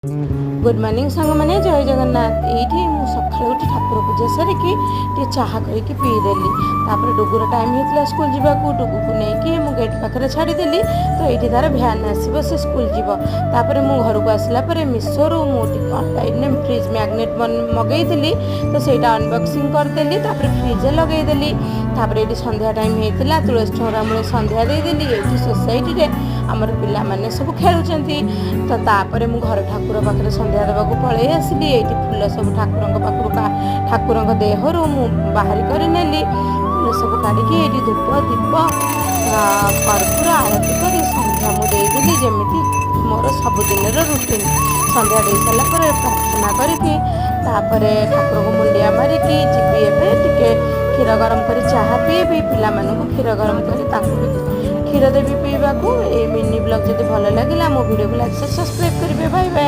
Good morning सांग मैंने जय जगन्नाथ ये सका उठी ठाकुर पूजा सारिकी चाहा करके पीदेली डुगुर टाइम होता स्कूल जावाक डुगु को लेकिन मुझे गेट पाखे छाड़देली तो ये तार भ्यान आसो से स्कूल जीव तापर मु घर को आसला मिशो रु मुझे फ्रिज मैग्नेट मगेली तो सहीटा अनबॉक्सिंग करदेली फ्रिज लगेदेली ये संध्या टाइम होता तुलसी चौरा मूल संध्या देदेली ये सोसाइटी आमर पिला माने सब खेलुचंती तो तापर मु घर ठाकुर पाखे संध्या देवाक पलि आसली ये फूल सब ठाकुर देहरु मु बाहरी कर नेली फूल सब काढ़ी ये धूप दीप कर्पूर आरती कर संध्या मुदेली जमी मोर सबुदिन रुटीन संध्या दे सारा प्रार्थना करके ठाकुर को मुंडिया मारिकी जीवी एवं क्षीर गरम कर चाह पीबी पिला क्षीर गरम कर क्षीर देवी पीवा को। ये मिनी ब्लॉग जब भल लगे मो वीडियो को लाइक सब्सक्राइब करेंगे। Bye bye.